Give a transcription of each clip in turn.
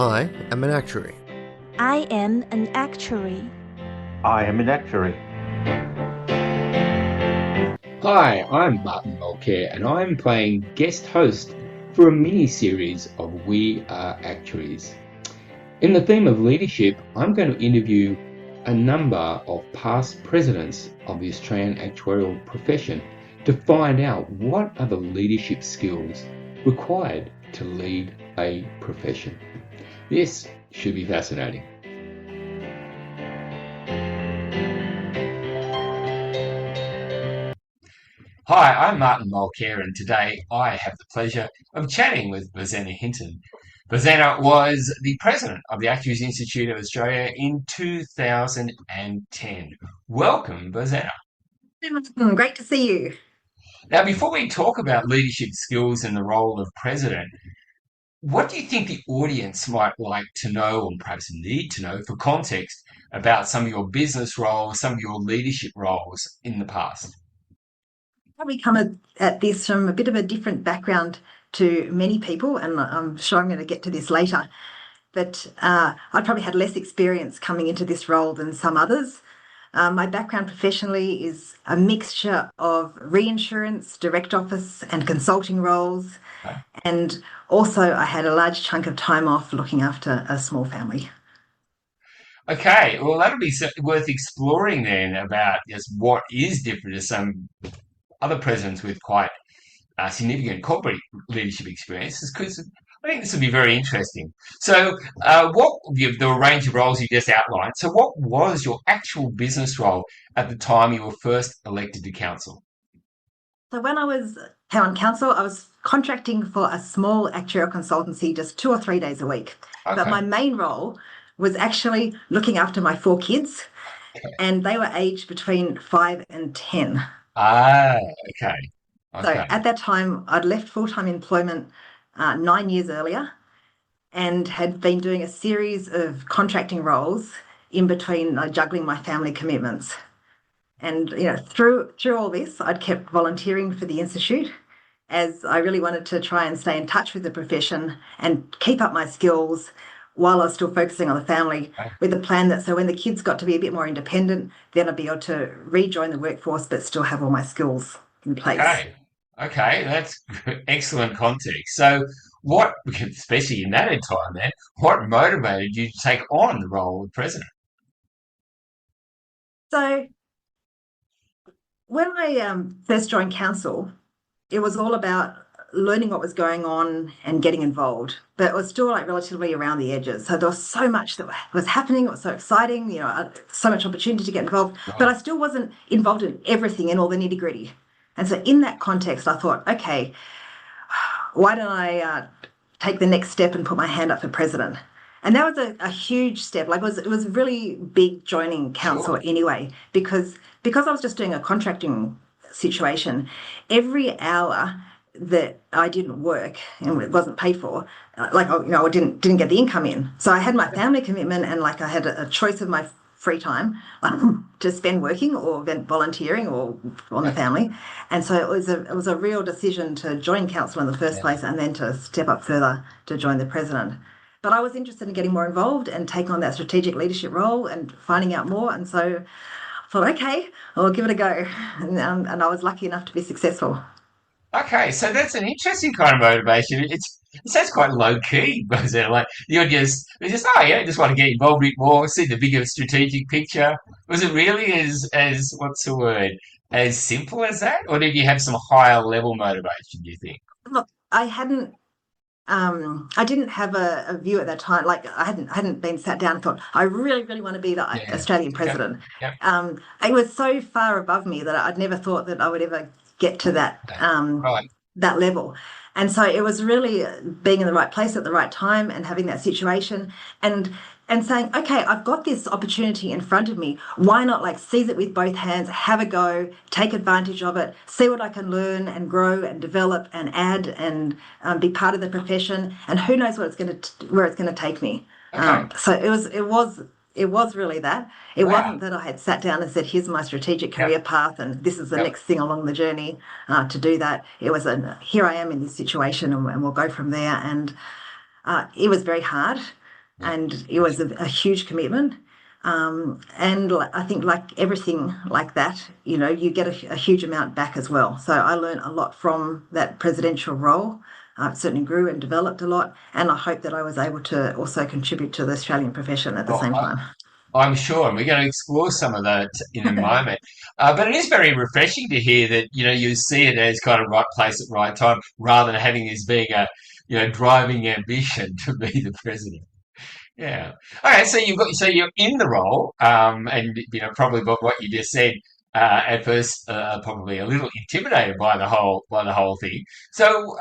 I am an actuary. I am an actuary. I am an actuary. Hi, I'm Martin Mulcare and I'm playing guest host for a mini-series of We Are Actuaries. In the theme of leadership, I'm going to interview a number of past presidents of the Australian actuarial profession to find out what are the leadership skills required to lead a profession. This should be fascinating. Hi, I'm Martin Mulcare, and today I have the pleasure of chatting with Bozenna Hinton. Bozenna was the president of the Actuaries Institute of Australia in 2010. Welcome, Bozenna. Great to see you. Now, before we talk about leadership skills and the role of president, what do you think the audience might like to know, or perhaps need to know, for context about some of your business roles, some of your leadership roles in the past? Probably come at this from a bit of a different background to many people, and I'm sure I'm going to get to this later. But I probably had less experience coming into this role than some others. My background professionally is a mixture of reinsurance, direct office, and consulting roles. Okay. And also, I had a large chunk of time off looking after a small family. Okay, well, that'll be worth exploring then about just what is different to some other presidents with quite significant corporate leadership experiences, because I think this will be very interesting. So, the range of roles you just outlined, so what was your actual business role at the time you were first elected to council? So when I was town council, I was contracting for a small actuarial consultancy just 2 or 3 days a week. But Okay. my main role was actually looking after my 4 kids, and they were aged between 5 and 10. Ah, okay. So Okay. at that time, I'd left full-time employment 9 years earlier and had been doing a series of contracting roles in between juggling my family commitments. And through all this, I'd kept volunteering for the institute, as I really wanted to try and stay in touch with the profession and keep up my skills while I was still focusing on the family, with the plan that so when the kids got to be a bit more independent, then I'd be able to rejoin the workforce but still have all my skills in place. Okay, that's excellent context. So, what, especially in that time then, what motivated you to take on the role of president? So when I first joined council, it was all about learning what was going on and getting involved, but it was still like relatively around the edges. So there was so much that was happening. It was so exciting, so much opportunity to get involved, but I still wasn't involved in everything and all the nitty gritty. And so in that context, I thought, okay, why don't I take the next step and put my hand up for president? And that was a huge step. Like it was really big joining council anyway, because I was just doing a contracting situation. Every hour that I didn't work and it wasn't paid for, I didn't get the income in. So I had my family commitment, and like I had a choice of my free time to spend working or volunteering or on the family. And so it was a real decision to join council in the first place, and then to step up further to join the president. But I was interested in getting more involved and taking on that strategic leadership role and finding out more. And so I thought, okay, I'll give it a go. And I was lucky enough to be successful. Okay, so that's an interesting kind of motivation. It sounds quite low key, but like just just want to get involved a bit more, see the bigger strategic picture. Was it really as what's the word, as simple as that, or did you have some higher level motivation, do you think? Look, I didn't have a view at that time. Like I hadn't been sat down and thought, I really, really want to be the Australian president. Yep. It was so far above me that I'd never thought that I would ever get to that Right. that level. And so it was really being in the right place at the right time and having that situation and saying, okay, I've got this opportunity in front of me. Why not like seize it with both hands, have a go, take advantage of it, see what I can learn and grow and develop and add and be part of the profession. And who knows where it's going to take me. Okay. So it was really that. It wasn't that I had sat down and said, here's my strategic career path and this is the next thing along the journey to do that. It was here I am in this situation, and we'll go from there. And it was very hard. and it was a huge commitment. I think like everything like that, you get a huge amount back as well. So I learned a lot from that presidential role. Certainly grew and developed a lot, and I hope that I was able to also contribute to the Australian profession at the Well, same time. I'm sure, and we're going to explore some of that in a moment. But it is very refreshing to hear that, you see it as kind of right place at right time rather than having this being a, driving ambition to be the president. Yeah. Okay. So you're in the role, and probably by what you just said, at first, probably a little intimidated by the whole thing. So,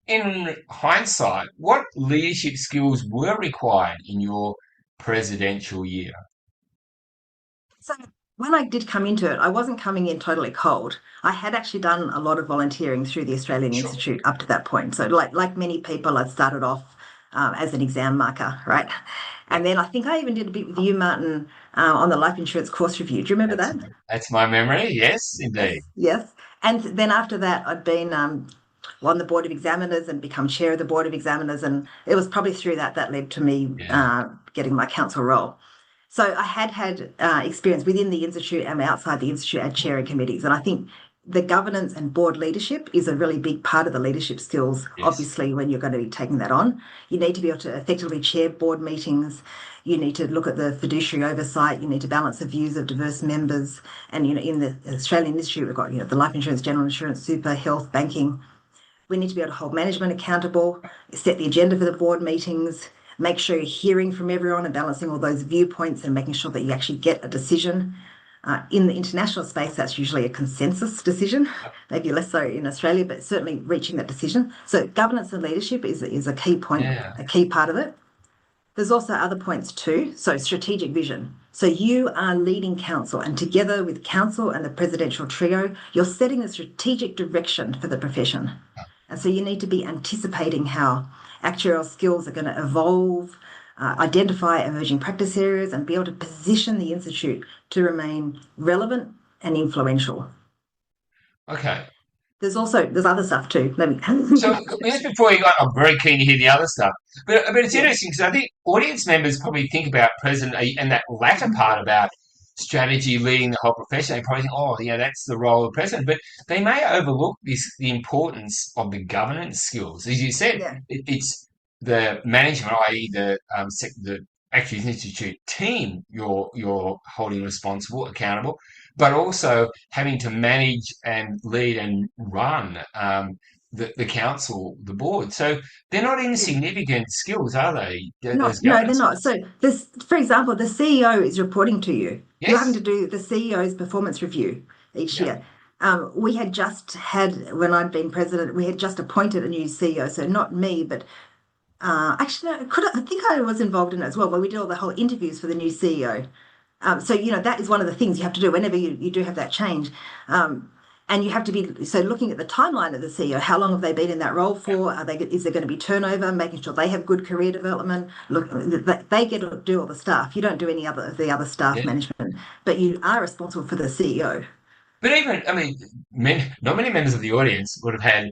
in hindsight, what leadership skills were required in your presidential year? So when I did come into it, I wasn't coming in totally cold. I had actually done a lot of volunteering through the Australian Sure. Institute up to that point. So like many people, I'd started off as an exam marker, right? Yeah, And then I think I even did a bit with you, Martin, on the life insurance course review. Do you remember that's that? that's my memory. Yes, indeed. Yes, yes. And then after that, I'd been on the board of examiners and become chair of the board of examiners, and it was probably through that led to me Yeah. getting my council role. So I had experience within the institute and outside the institute at chairing committees, and I think the governance and board leadership is a really big part of the leadership skills. Yes. Obviously, when you're going to be taking that on, you need to be able to effectively chair board meetings. You need to look at the fiduciary oversight. You need to balance the views of diverse members. And in the Australian industry, we've got the life insurance, general insurance, super, health, banking. We need to be able to hold management accountable, set the agenda for the board meetings, make sure you're hearing from everyone and balancing all those viewpoints and making sure that you actually get a decision. In the international space, that's usually a consensus decision, maybe less so in Australia, but certainly reaching that decision. So governance and leadership is a key point, Yeah. a key part of it. There's also other points too. So strategic vision. So you are leading council, and together with council and the presidential trio, you're setting the strategic direction for the profession. And so you need to be anticipating how actuarial skills are going to evolve, identify emerging practice areas, and be able to position the institute to remain relevant and influential. Okay. There's other stuff too. Let me. So just before you go, I'm very keen to hear the other stuff. But it's Yeah, interesting because I think audience members probably think about president and that latter part about strategy leading the whole profession. They probably think, oh, that's the role of president. But they may overlook the importance of the governance skills. As you said, yeah. it's the management, i.e., the Actuaries Institute team you're holding responsible, accountable, but also having to manage and lead and run. The council, the board. So they're not insignificant skills, are they? Those No, they're governance not. skills. So this, for example, the CEO is reporting to you. You're having Yes. to do the CEO's performance review each Yeah. year. We had just had, when I'd been president, we had just appointed a new CEO. So not me, but actually, no, I think I was involved in it as well, where we did all the whole interviews for the new CEO. So, that is one of the things you have to do whenever you do have that change. And you have to be so looking at the timeline of the CEO. How long have they been in that role for? Is there going to be turnover? Making sure they have good career development. Look, they get to do all the stuff. You don't do any other of the other staff Yeah. management, but you are responsible for the CEO. But even, I mean, not many members of the audience would have had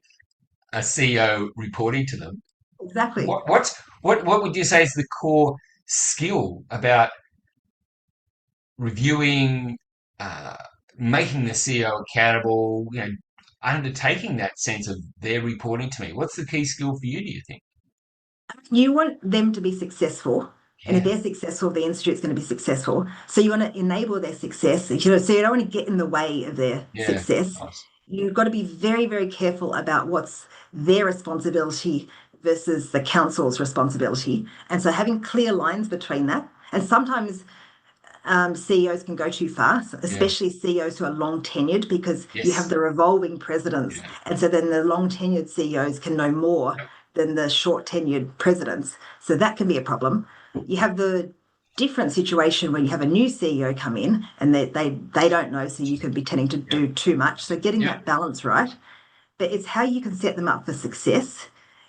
a CEO reporting to them. Exactly. What would you say is the core skill about reviewing, uh, making the CEO accountable, undertaking that sense of they're reporting to me? What's the key skill for you, do you think? You want them to be successful. And if Yeah. they're successful, the institute's going to be successful. So you want to enable their success. So you don't want to get in the way of their Yeah. success. Nice. You've got to be very, very careful about what's their responsibility versus the council's responsibility. And so having clear lines between that. And sometimes CEOs can go too far, Yeah. especially CEOs who are long tenured, because you have Yes. the revolving presidents. Yeah. And so then the long tenured CEOs can know more Yep. than the short tenured presidents. So that can be a problem. You have the different situation when you have a new CEO come in and they don't know, so you could be tending to Yep. do too much. So getting Yep. that balance right, but it's how you can set them up for success.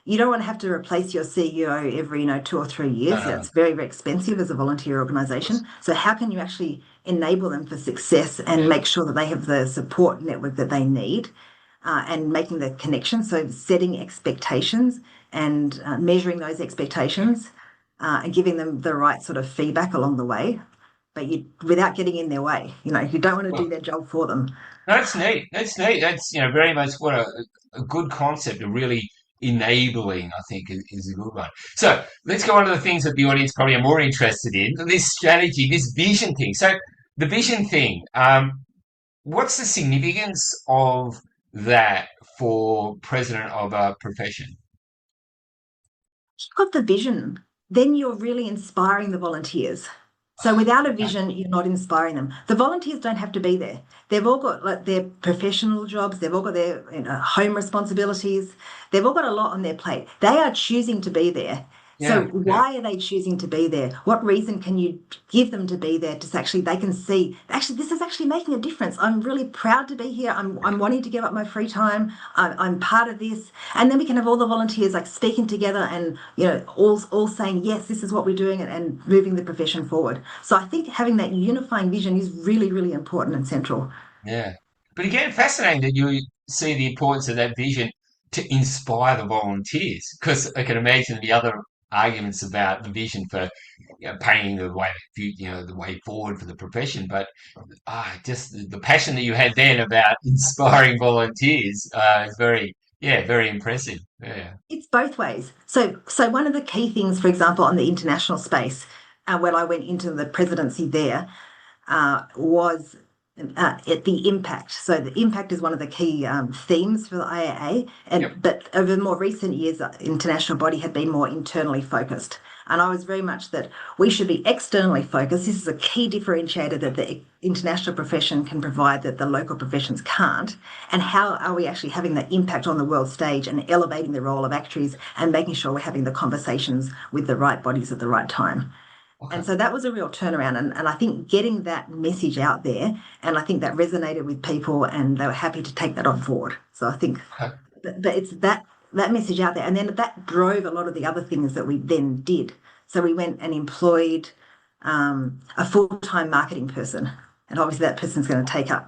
You don't want to have to replace your CEO every, 2 or 3 years. No, That's very, very expensive as a volunteer of course. organisation. So how can you actually enable them for success and Yeah. make sure that they have the support network that they need, and making the connection? So setting expectations and measuring those expectations. and giving them the right sort of feedback along the way, but without getting in their way. You don't want to do Well, their job for them. that's neat. That's neat. That's, very much what a good concept of really enabling, I think, is a good one. So let's go on to the things that the audience probably are more interested in. This strategy, this vision thing. So the vision thing, what's the significance of that for president of a profession? You've got the vision, then you're really inspiring the volunteers. So without a vision, you're not inspiring them. The volunteers don't have to be there. They've all got like their professional jobs. They've all got their home responsibilities. They've all got a lot on their plate. They are choosing to be there. So Yeah, yeah. why are they choosing to be there? What reason can you give them to be there? To actually they can see actually this is actually making a difference. I'm really proud to be here. I'm wanting to give up my free time. I'm part of this, and then we can have all the volunteers like speaking together and all saying yes, this is what we're doing, and moving the profession forward. So I think having that unifying vision is really really important and central. Yeah. But again, fascinating that you see the importance of that vision to inspire the volunteers, because I can imagine the other arguments about the vision for painting the way the way forward for the profession. But just the passion that you had then about inspiring volunteers is very impressive. Yeah. It's both ways. So one of the key things, for example, on the international space, when I went into the presidency there, was the impact. So the impact is one of the key themes for the IAA, Yep. but over more recent years, the international body had been more internally focused. And I was very much that we should be externally focused. This is a key differentiator that the international profession can provide that the local professions can't. And how are we actually having that impact on the world stage and elevating the role of actuaries and making sure we're having the conversations with the right bodies at the right time? Okay. And so that was a real turnaround. And I think getting that message out there, and I think that resonated with people and they were happy to take that on board. So I think Okay. that it's that message out there. And then that drove a lot of the other things that we then did. So we went and employed a full-time marketing person. And obviously that person's going to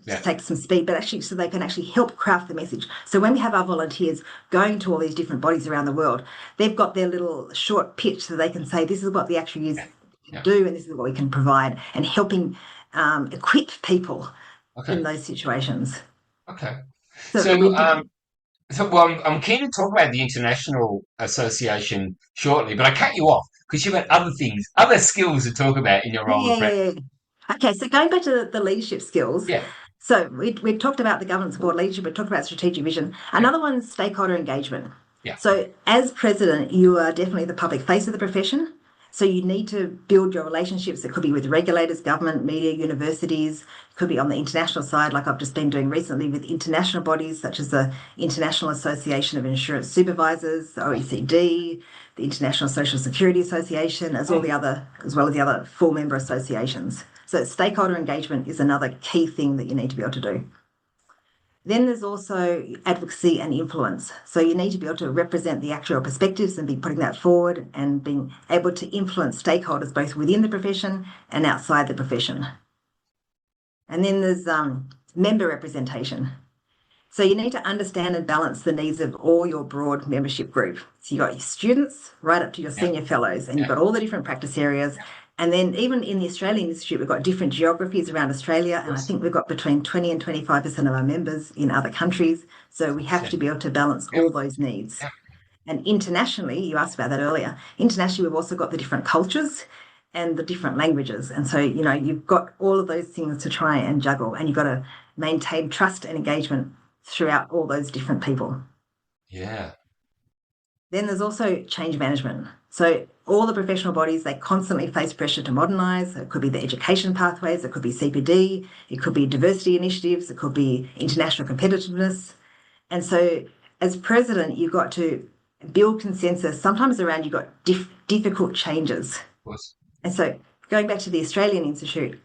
Yeah. take some speed, but actually so they can actually help craft the message. So when we have our volunteers going to all these different bodies around the world, they've got their little short pitch so they can say, this is what the actuaries Yeah. do and this is what we can provide, and helping equip people Okay. in those situations. Okay. So So, we did. well, I'm keen to talk about the International Association shortly, but I cut you off because you've got other things, other skills to talk about in your role Yeah, as yeah, president. yeah, yeah. Okay, so going back to the leadership skills, Yeah, so we talked about the governance board leadership, we talked about strategic vision. yeah, Another one is stakeholder engagement. yeah, So as president, you are definitely the public face of the profession. So you need to build your relationships. It could be with regulators, government, media, universities. It could be on the international side, like I've just been doing recently with international bodies such as the International Association of Insurance Supervisors, the OECD, the International Social Security Association, as well as the other full member associations. So stakeholder engagement is another key thing that you need to be able to do. Then there's also advocacy and influence. So you need to be able to represent the actuarial perspectives and be putting that forward and being able to influence stakeholders both within the profession and outside the profession. And then there's member representation. So you need to understand and balance the needs of all your broad membership group. So you've got your students right up to your yeah, senior fellows, and you've yeah, got all the different practice areas. And then even in the Australian Institute, we've got different geographies around Australia, and I yes, think we've got between 20 and 25% of our members in other countries. So we have yeah, to be able to balance yeah, all those needs. yeah, And internationally, you asked about that earlier, internationally, we've also got the different cultures and the different languages. And so, you've got all of those things to try and juggle, and you've got to maintain trust and engagement throughout all those different people. yeah, Then there's also change management. So all the professional bodies, they constantly face pressure to modernise. It could be the education pathways, it could be CPD, it could be diversity initiatives, it could be international competitiveness. And so as president, you've got to build consensus. Sometimes around you've got difficult changes. of course. And so going back to the Australian Institute,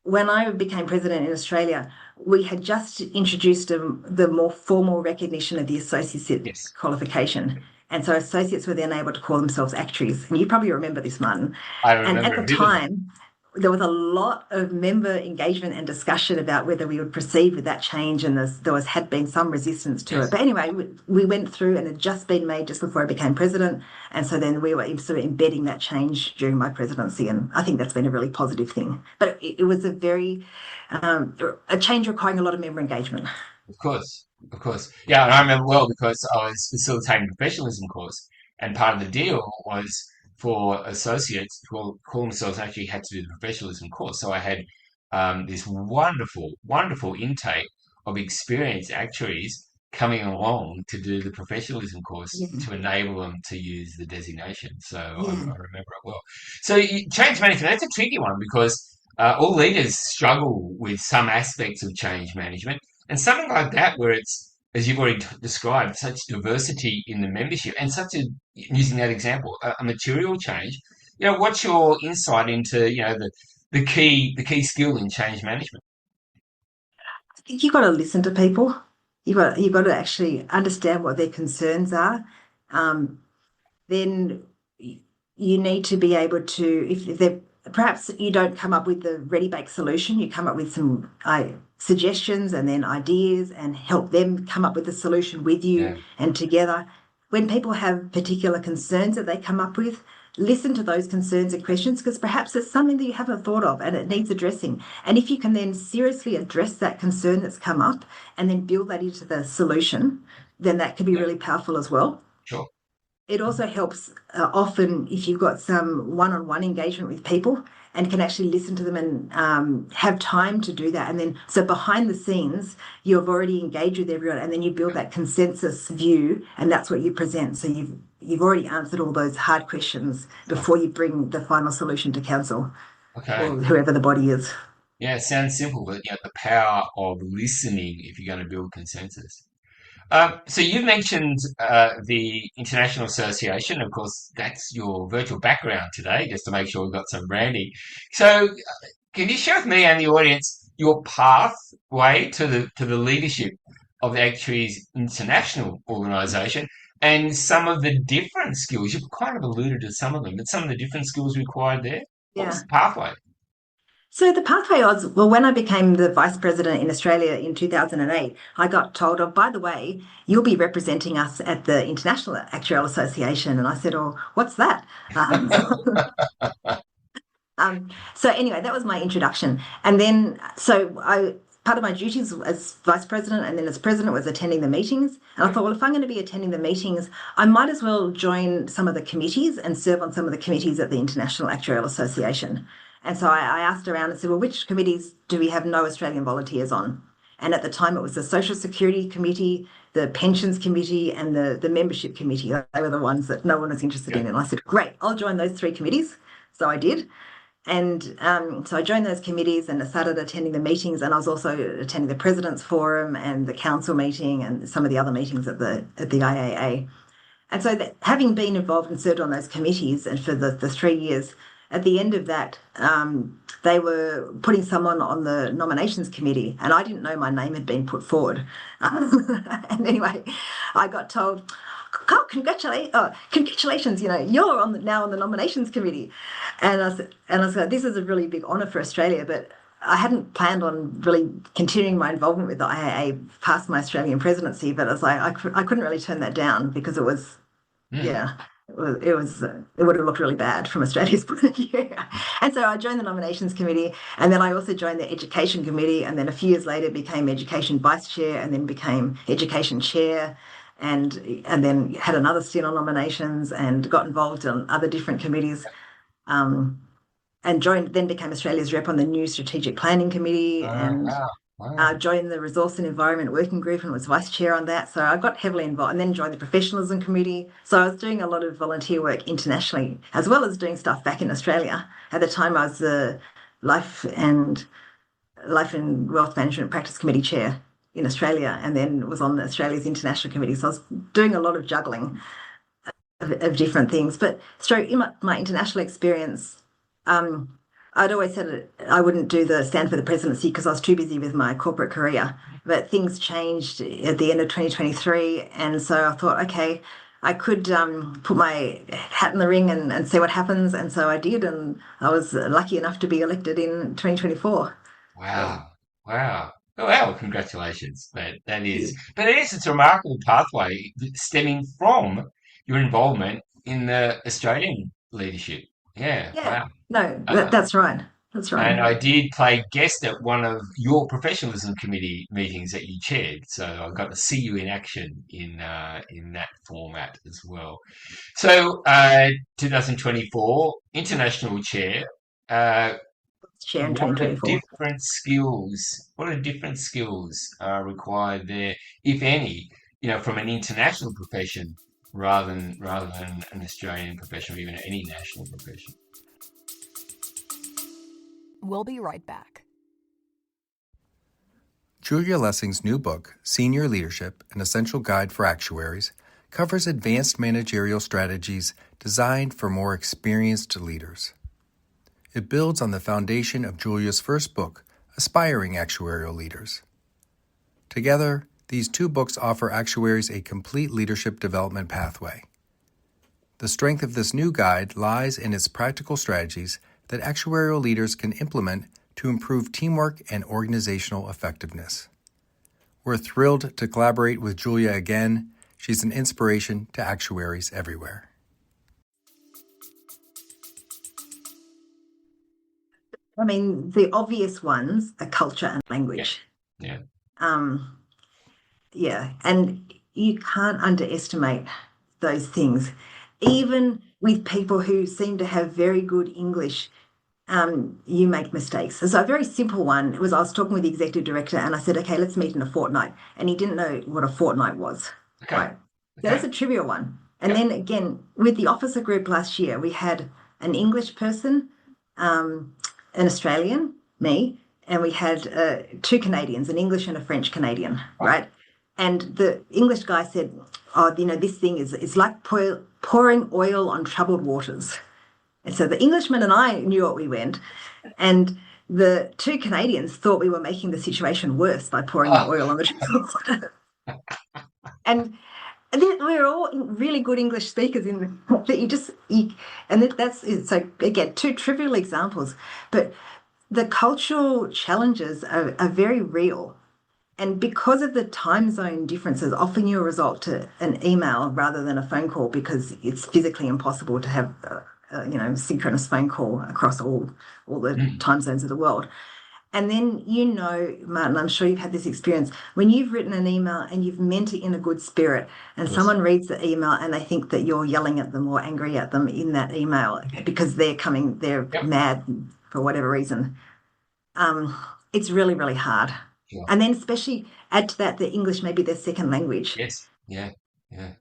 when I became president in Australia, we had just introduced the more formal recognition of the associate Yes, qualification. And so associates were then able to call themselves actuaries. And you probably remember this, Martin. I And at remember the vividly. time, there was a lot of member engagement and discussion about whether we would proceed with that change, and had been some resistance to it. But anyway, we went through, and it had just been made just before I became president, and so then we were sort of embedding that change during my presidency, and I think that's been a really positive thing. But it was a change requiring a lot of member engagement. Of course, of course. Yeah, and I remember well because I was facilitating a professionalism course, and part of the deal was for associates who call themselves actually had to do the professionalism course. So I had this wonderful, wonderful intake of experienced actuaries coming along to do the professionalism course Yeah, to enable them to use the designation. So I yeah. remember it well. So change management, that's a tricky one because all leaders struggle with some aspects of change management. And something like that, where it's, as you've already described, such diversity in the membership and using that example, a material change, what's your insight into, the key skill in change management? I think you've got to listen to people. You've got to actually understand what their concerns are. Um, then you need to be able to, if they're perhaps you don't come up with the ready baked solution, you come up with some suggestions and then ideas and help them come up with the solution with you Yeah, and together. When people have particular concerns that they come up with, listen to those concerns and questions because perhaps it's something that you haven't thought of and it needs addressing. And if you can then seriously address that concern that's come up and then build that into the solution, then that could be yeah, really powerful as well. sure. It also helps often if you've got some one-on-one engagement with people and can actually listen to them and have time to do that. And then, so behind the scenes, you've already engaged with everyone, and then you build that consensus view, and that's what you present. So you've already answered all those hard questions before you bring the final solution to council Okay. or whoever the body is. Yeah, it sounds simple, but the power of listening if you're going to build consensus. So you've mentioned the International Association. Of course, that's your virtual background today, just to make sure we've got some branding. So, can you share with me and the audience your pathway to the leadership of the Actuaries International Organisation and some of the different skills? You've kind of alluded to some of them, but some of the different skills required there. What was Yeah. the pathway? So the pathway was, well, when I became the vice president in Australia in 2008, I got told, oh, by the way, you'll be representing us at the International Actuarial Association. And I said, oh, what's that? So anyway, that was my introduction. And then, part of my duties as vice president and then as president was attending the meetings. And I thought, well, if I'm going to be attending the meetings, I might as well join some of the committees and serve on some of the committees at the International Actuarial Association. And so I asked around and said, well, which committees do we have no Australian volunteers on? And at the time, it was the Social Security Committee, the Pensions Committee, and the Membership Committee. They were the ones that no one was interested Yeah. in. And I said, great, I'll join those three committees. So I did. And so I joined those committees and I started attending the meetings, and I was also attending the President's Forum and the Council meeting and some of the other meetings at the IAA. And so having been involved and served on those committees and for the 3 years, at the end of that, they were putting someone on the nominations committee, and I didn't know my name had been put forward. And anyway, I got told, "Oh, congratulations! You're now on the nominations committee." And I said, "This is a really big honour for Australia, but." I hadn't planned on really continuing my involvement with the IAA past my Australian presidency, but I was like, I couldn't really turn that down because it was, Mm. yeah, it would have looked really bad from Australia's point of view. And so I joined the nominations committee, and then I also joined the education committee, and then a few years later became education vice chair, and then became education chair, and then had another stint on nominations and got involved in other different committees. Um, and then became Australia's rep on the new strategic planning committee and Wow. Wow. joined the resource and environment working group and was vice chair on that. So I got heavily involved and then joined the professionalism committee. So I was doing a lot of volunteer work internationally as well as doing stuff back in Australia. At the time, I was the Life and Wealth Management Practice Committee chair in Australia, and then was on Australia's international committee. So I was doing a lot of juggling of different things. But in my international experience, I'd always said I wouldn't stand for the presidency because I was too busy with my corporate career. But things changed at the end of 2023. And so I thought, okay, I could put my hat in the ring and see what happens. And so I did, and I was lucky enough to be elected in 2024. So, Wow. Wow. Oh, wow. Congratulations. That yeah, is, but it's a remarkable pathway stemming from your involvement in the Australian leadership. Yeah. yeah, Wow. no, Uh, that's right. That's right. and I did play guest at one of your professionalism committee meetings that you chaired. So I got to see you in action in that format as well. So, 2024 international chair. Uh, Chair in what are 2024. different skills? What are different skills required there, if any? From an international profession rather than an Australian profession or even any national profession. We'll be right back. Julia Lessing's new book, Senior Leadership, An Essential Guide for Actuaries, covers advanced managerial strategies designed for more experienced leaders. It builds on the foundation of Julia's first book, Aspiring Actuarial Leaders. Together, these two books offer actuaries a complete leadership development pathway. The strength of this new guide lies in its practical strategies that actuarial leaders can implement to improve teamwork and organizational effectiveness. We're thrilled to collaborate with Julia again. She's an inspiration to actuaries everywhere. I mean, the obvious ones are culture and language. Yeah. Yeah, and you can't underestimate those things. Even with people who seem to have very good English, you make mistakes. So a very simple one was I was talking with the executive director and I said, okay, let's meet in a fortnight. And he didn't know what a fortnight was. Okay. Right. So Okay. that's a trivial one. And Yeah. then again, with the officer group last year, we had an English person, an Australian, me, and we had two Canadians, an English and a French Canadian, right? And the English guy said, oh, this thing is like pouring oil on troubled waters. And so the Englishman and I knew what we went, and the two Canadians thought we were making the situation worse by pouring the oil on the troubled water. And we're all really good English speakers in that and that's it. So again, two trivial examples, but the cultural challenges are very real. And because of the time zone differences, often you resort to an email rather than a phone call because it's physically impossible to have synchronous phone call across all the time zones of the world. And then, Martin, I'm sure you've had this experience when you've written an email and you've meant it in a good spirit and someone reads the email and they think that you're yelling at them or angry at them in that email because they're mad for whatever reason. It's really, really hard. Sure. And then especially add to that the English may be their second language. Yes. Yeah. Yeah.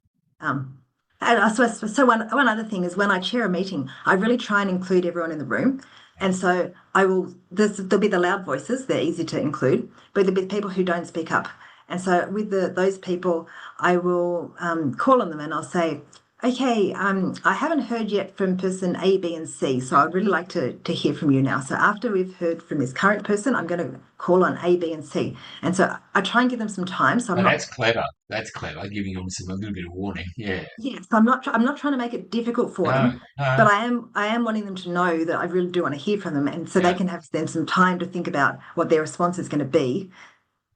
And I suppose, so one other thing is when I chair a meeting, I really try and include everyone in the room. And so there'll be the loud voices, they're easy to include, but there'll be people who don't speak up. And so with those people, I will call on them and I'll say, okay, I haven't heard yet from person A, B, and C, so I'd really like to hear from you now. So after we've heard from this current person, I'm going to call on A, B, and C. And so I try and give them some time. So That's clever. That's clever. Giving them a little bit of warning. Yeah. Yeah, so I'm not trying to make it difficult for them, but I am wanting them to know that I really do want to hear from them, and so they can have then some time to think about what their response is going to be.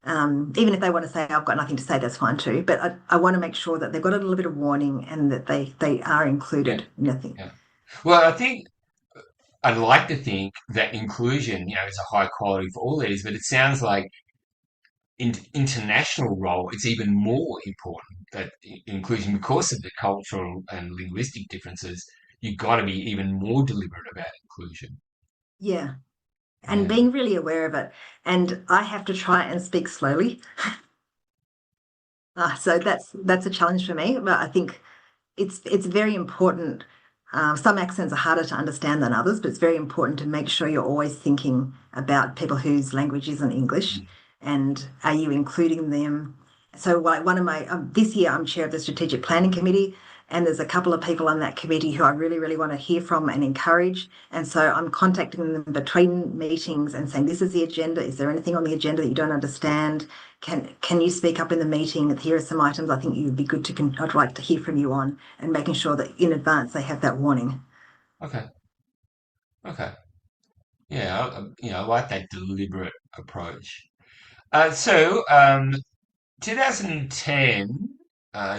Even if they want to say I've got nothing to say, that's fine too. But I want to make sure that they've got a little bit of warning and that they are included. Nothing. Yeah. Well, I think I'd like to think that inclusion, is a high quality for all leaders, but it sounds like international role, it's even more important that inclusion, because of the cultural and linguistic differences, you've got to be even more deliberate about inclusion. Yeah. And being really aware of it. And I have to try and speak slowly. So that's a challenge for me, but I think it's very important. Some accents are harder to understand than others, but it's very important to make sure you're always thinking about people whose language isn't English, and are you including them? So like one of my this year I'm chair of the strategic planning committee, and there's a couple of people on that committee who I really, really want to hear from and encourage. And so I'm contacting them between meetings and saying, this is the agenda. Is there anything on the agenda that you don't understand? can you speak up in the meeting? Here are some items I think you'd be good to, I'd like to hear from you on, and making sure that in advance they have that warning. Okay. Okay. Yeah, I like that deliberate approach. So, 2010,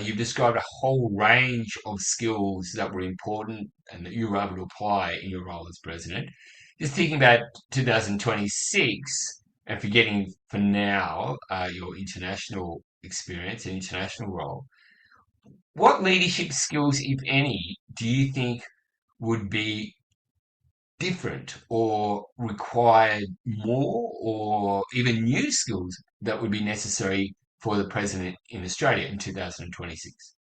you've described a whole range of skills that were important and that you were able to apply in your role as president. Just thinking about 2026 and forgetting for now your international experience and international role, what leadership skills, if any, do you think would be different or required more or even new skills that would be necessary for the president in Australia in 2026?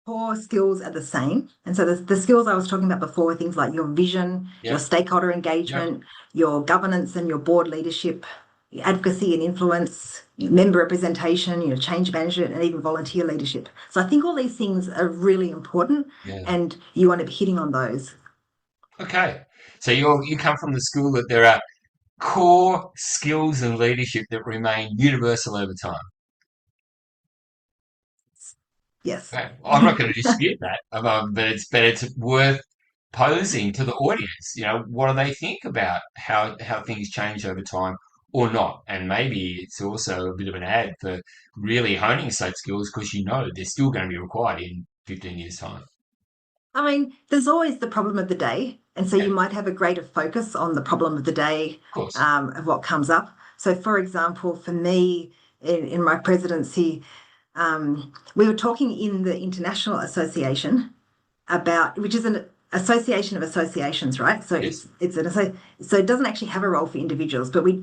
Core skills are the same. And so the skills I was talking about before were things like your vision, your Yep, stakeholder yep, engagement, your governance and your board leadership, your advocacy and influence, your member representation, your change management, and even volunteer leadership. So I think all these things are really important, yeah. and you want to be hitting on those. Okay. So you come from the school that there are core skills and leadership that remain universal over time. Yes. Okay. I'm not going to dispute that, but it's worth posing to the audience. What do they think about how things change over time or not? And maybe it's also a bit of an ad for really honing such skills because they're still going to be required in 15 years' time. I mean, there's always the problem of the day. And so Yeah, you might have a greater focus on the problem of the day, of course. of what comes up. So, for example, for me in my presidency, we were talking in the International Association about, which is an association of associations, right? So Yes. so it doesn't actually have a role for individuals, but we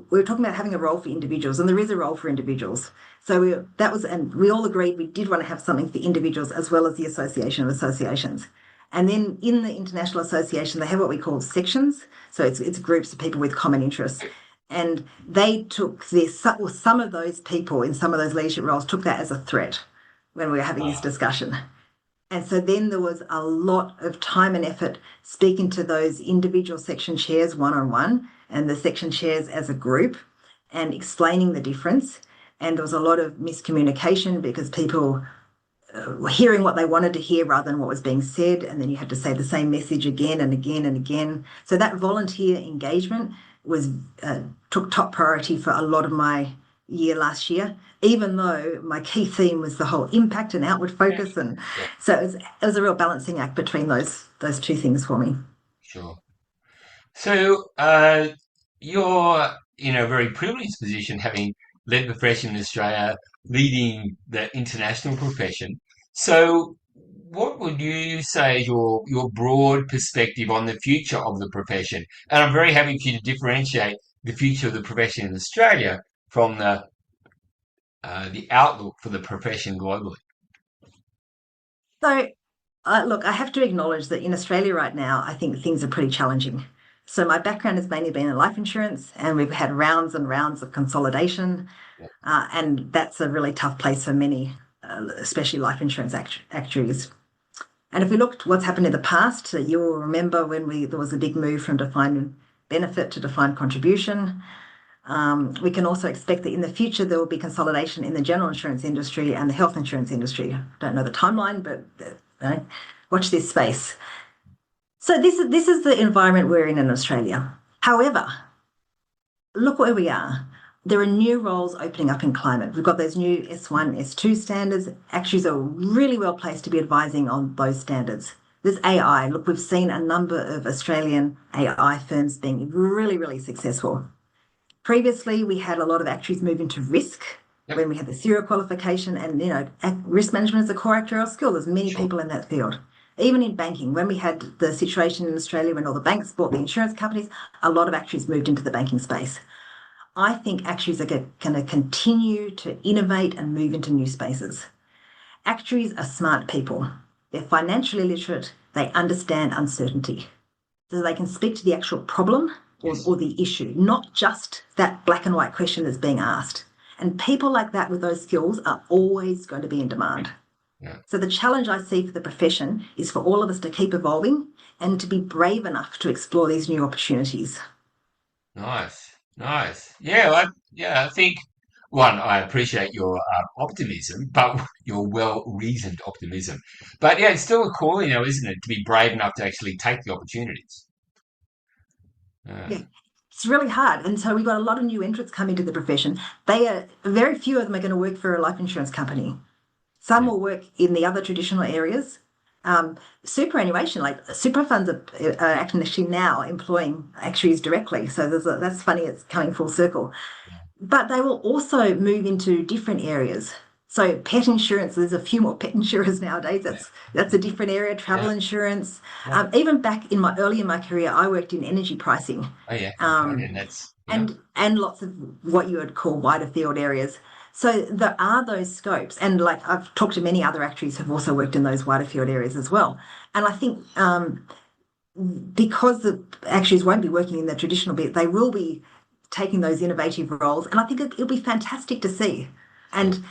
were talking about having a role for individuals, and there is a role for individuals. So and we all agreed we did want to have something for individuals as well as the Association of Associations. And then in the International Association, they have what we call sections. So it's groups of people with common interests. And they took this, or some of those people in some of those leadership roles took that as a threat when we were having this Ah, discussion. And so then there was a lot of time and effort speaking to those individual section chairs one on one and the section chairs as a group and explaining the difference. And there was a lot of miscommunication because people were hearing what they wanted to hear rather than what was being said. And then you had to say the same message again and again and again. So that volunteer engagement was took top priority for a lot of my year last year, even though my key theme was the whole impact and outward yeah, focus. And yeah, so it was a real balancing act between those two things for me. sure. So, you're in a very privileged position, having led the profession in Australia, leading the international profession. So, what would you say is your broad perspective on the future of the profession? And I'm very happy for you to differentiate the future of the profession in Australia from the outlook for the profession globally. So, look, I have to acknowledge that in Australia right now, I think things are pretty challenging. So, my background has mainly been in life insurance, and we've had rounds and rounds of consolidation. And that's a really tough place for many, especially life insurance actuaries. And if we looked what's happened in the past, you will remember when there was a big move from defined benefit to defined contribution. We can also expect that in the future there will be consolidation in the general insurance industry and the health insurance industry. Don't know the timeline, but watch this space. So this is the environment we're in Australia. However, look where we are. There are new roles opening up in climate. We've got those new S1, S2 standards. Actuaries are really well placed to be advising on those standards. There's AI. Look, we've seen a number of Australian AI firms being really, really successful. Previously, we had a lot of actuaries move into risk Yep, when we had the serial qualification, and risk management is a core actuarial skill. There's many sure. people in that field. Even in banking, when we had the situation in Australia when all the banks bought the insurance companies, a lot of actuaries moved into the banking space. I think actuaries are going to continue to innovate and move into new spaces. Actuaries are smart people. They're financially literate. They understand uncertainty. So they can speak to the actual problem Yes. or the issue, not just that black and white question that's being asked. And people like that with those skills are always going to be in demand. Yeah. So the challenge I see for the profession is for all of us to keep evolving and to be brave enough to explore these new opportunities. Nice. Nice. I think one, I appreciate your optimism, but your well-reasoned optimism. But yeah, it's still a call, isn't it, to be brave enough to actually take the opportunities. Yeah, Uh, it's really hard. And so we've got a lot of new entrants coming to the profession. They are very few of them are going to work for a life insurance company. Some yeah. will work in the other traditional areas. Superannuation, like super funds are actually now employing actuaries directly. So that's funny, it's coming full circle. But they will also move into different areas. So pet insurance, there's a few more pet insurers nowadays. That's a different area. Travel Yeah. insurance. Yeah. Even back in my early in my career, I worked in energy pricing, Oh yeah. Okay. um, And that's yeah. and lots of what you would call wider field areas. So there are those scopes, and like I've talked to many other actuaries who've also worked in those wider field areas as well. And I think because the actuaries won't be working in the traditional bit, they will be taking those innovative roles, and I think it'll be fantastic to see. And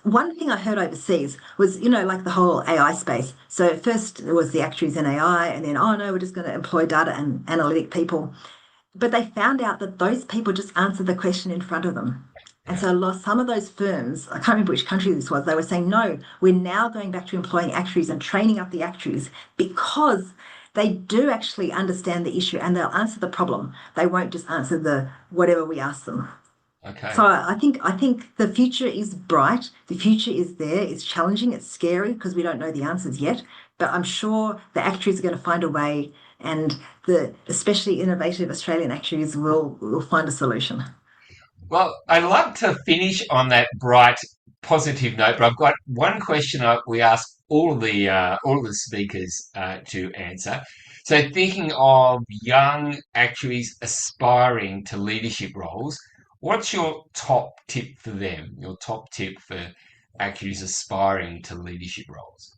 one thing I heard overseas was, like the whole AI space. So first there was the actuaries in AI, and then oh no, we're just going to employ data and analytic people. But they found out that those people just answered the question in front of them. And Yeah. so some of those firms, I can't remember which country this was, they were saying, no, we're now going back to employing actuaries and training up the actuaries because they do actually understand the issue and they'll answer the problem. They won't just answer the whatever we ask them. So Okay. I think the future is bright. The future is there. It's challenging. It's scary because we don't know the answers yet. But I'm sure the actuaries are going to find a way, and the especially innovative Australian actuaries will find a solution. Well, I'd love to finish on that bright, positive note, but I've got one question we ask all of the speakers to answer. So, thinking of young actuaries aspiring to leadership roles, what's your top tip for them? Your top tip for actuaries aspiring to leadership roles?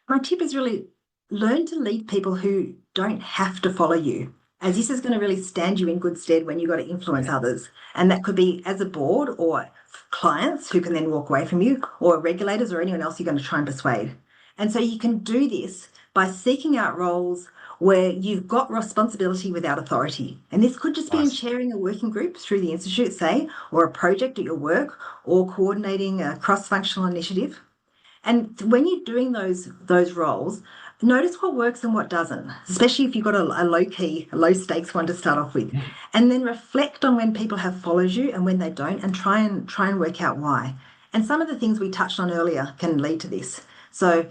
My tip is really learn to lead people who don't have to follow you, as this is going to really stand you in good stead when you've got to influence others. And that could be as a board or clients who can then walk away from you, or regulators or anyone else you're going to try and persuade. And so you can do this by seeking out roles where you've got responsibility without authority. And this could just be in Nice. chairing a working group through the Institute, say, or a project at your work, or coordinating a cross functional initiative. And when you're doing those roles, notice what works and what doesn't, especially if you've got a low key, a low stakes one to start off with. Mm. And then reflect on when people have followed you and when they don't, and try and work out why. And some of the things we touched on earlier can lead to this. So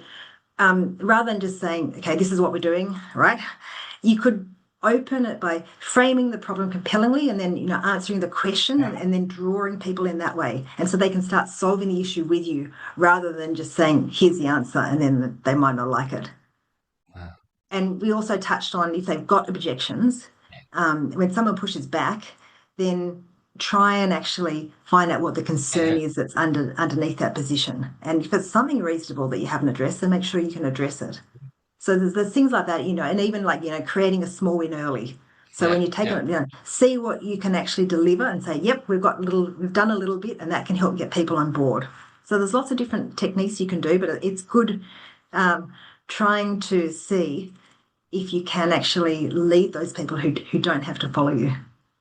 rather than just saying, okay, this is what we're doing, right? You could open it by framing the problem compellingly and then answering the question, and then drawing people in that way, and so they can start solving the issue with you rather than just saying here's the answer and then they might not like it. Wow. And we also touched on if they've got objections, when someone pushes back, then try and actually find out what the concern Yeah. is that's underneath that position, and if it's something reasonable that you haven't addressed, then make sure you can address it. So there's things like that, and even like, creating a small win early. So Yeah. when you take Yeah. it, see what you can actually deliver and say, yep, we've done a little bit, and that can help get people on board. So there's lots of different techniques you can do, but it's good um, trying to see if you can actually lead those people who don't have to follow you.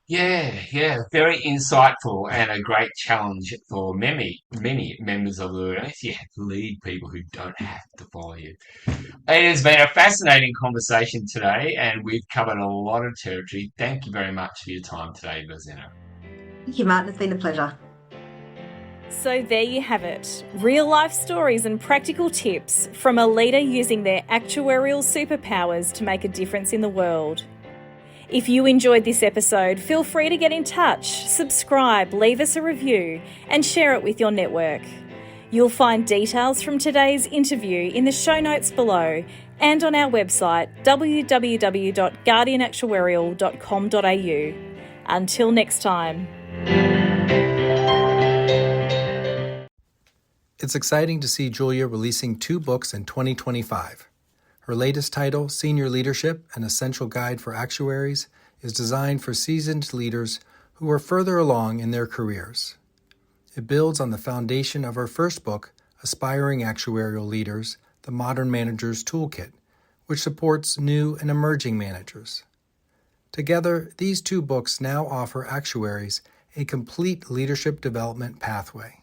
Yeah, very insightful and a great challenge for many members of the audience. Yeah, lead people who don't have to follow you. It has been a fascinating conversation today, and we've covered a lot of territory. Thank you very much for your time today, Bozenna. Thank you, Martin. It's been a pleasure. So there you have it, real life stories and practical tips from a leader using their actuarial superpowers to make a difference in the world. If you enjoyed this episode, feel free to get in touch, subscribe, leave us a review, and share it with your network. You'll find details from today's interview in the show notes below and on our website www.guardianactuarial.com.au. Until next time. It's exciting to see Julia releasing 2 books in 2025. Her latest title, Senior Leadership, An Essential Guide for Actuaries, is designed for seasoned leaders who are further along in their careers. It builds on the foundation of her first book, Aspiring Actuarial Leaders, The Modern Manager's Toolkit, which supports new and emerging managers. Together, these two books now offer actuaries a complete leadership development pathway.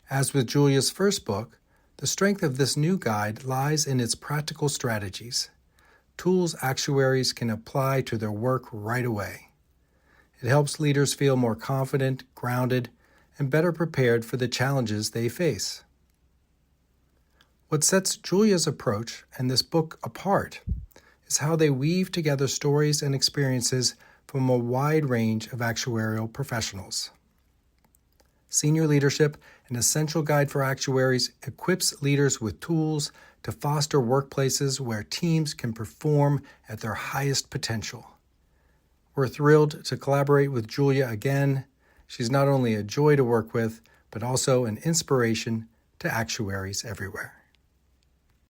As with Julia's first book, the strength of this new guide lies in its practical strategies, tools actuaries can apply to their work right away. It helps leaders feel more confident, grounded, and better prepared for the challenges they face. What sets Julia's approach and this book apart is how they weave together stories and experiences from a wide range of actuarial professionals. Senior Leadership, an essential guide for actuaries, equips leaders with tools to foster workplaces where teams can perform at their highest potential. We're thrilled to collaborate with Julia again. She's not only a joy to work with, but also an inspiration to actuaries everywhere.